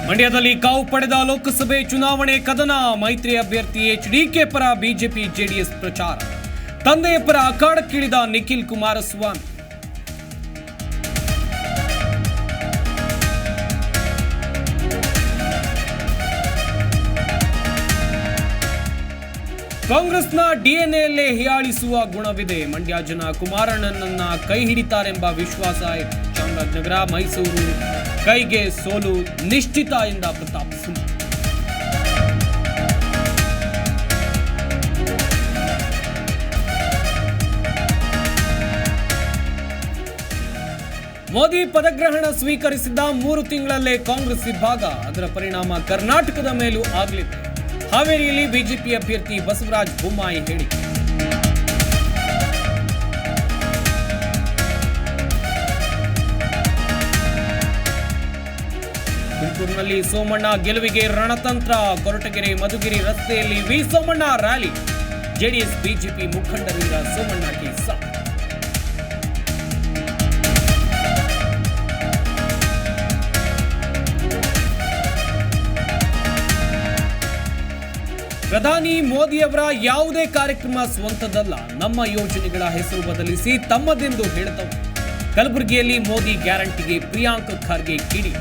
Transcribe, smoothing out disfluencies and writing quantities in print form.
ಮಂಡ್ಯದಲ್ಲಿ ಕಾವು ಪಡೆದ ಲೋಕಸಭೆ ಚುನಾವಣೆ ಕದನ. ಮೈತ್ರಿ ಅಭ್ಯರ್ಥಿ ಎಚ್ಡಿಕೆ ಪರ ಬಿಜೆಪಿ ಜೆಡಿಎಸ್ ಪ್ರಚಾರ. ತಂದೆಯ ಪರ ಅಖಾಡಕ್ಕಿಳಿದ ನಿಖಿಲ್ ಕುಮಾರಸ್ವಾಮಿ. ಕಾಂಗ್ರೆಸ್ನ ಡಿಎನ್ಎಯಲ್ಲೇ ಹೀಯಾಳಿಸುವ ಗುಣವಿದೆ. ಮಂಡ್ಯ ಜನ ಕುಮಾರಣ್ಣನನ್ನ ಕೈ ಹಿಡಿತಾರೆಂಬ ವಿಶ್ವಾಸ ಇದೆ. ಚಾಮರಾಜನಗರ, ಮೈಸೂರು ಕೈಗೆ ಸೋಲು ನಿಶ್ಚಿತ ಎಂದ ಪ್ರತಾಪ್ ಸಿಂಹ. ಮೋದಿ ಪದಗ್ರಹಣ ಸ್ವೀಕರಿಸಿದ 3 ತಿಂಗಳಲ್ಲೇ ಕಾಂಗ್ರೆಸ್ ವಿಭಾಗ. ಅದರ ಪರಿಣಾಮ ಕರ್ನಾಟಕದ ಮೇಲೂ ಆಗಲಿದೆ. ಹಾವೇರಿಯಲ್ಲಿ ಬಿಜೆಪಿ ಅಭ್ಯರ್ಥಿ ಬಸವರಾಜ ಬೊಮ್ಮಾಯಿ ಹೇಳಿಕೆ. ತುಮಕೂರಿನಲ್ಲಿ ಸೋಮಣ್ಣ ಗೆಲುವಿಗೆ ರಣತಂತ್ರ. ಕೊರಟಗೆರೆ ಮಧುಗಿರಿ ರಸ್ತೆಯಲ್ಲಿ V Somanna rally. JDS BJP ಮುಖಂಡರಿಂದ ಸೋಮಣ್ಣಗೆ ಸಾಥ್. ಪ್ರಧಾನಿ ಮೋದಿಯವರ ಯಾವುದೇ ಕಾರ್ಯಕ್ರಮ ಸ್ವಂತದಲ್ಲ. ನಮ್ಮ ಯೋಜನೆಗಳ ಹೆಸರು ಬದಲಿಸಿ ತಮ್ಮದೆಂದು ಹೇಳುತ್ತವೆ. ಕಲಬುರಗಿಯಲ್ಲಿ ಮೋದಿ ಗ್ಯಾರಂಟಿಗೆ ಪ್ರಿಯಾಂಕ್ ಖರ್ಗೆ ಕಿಡಿ.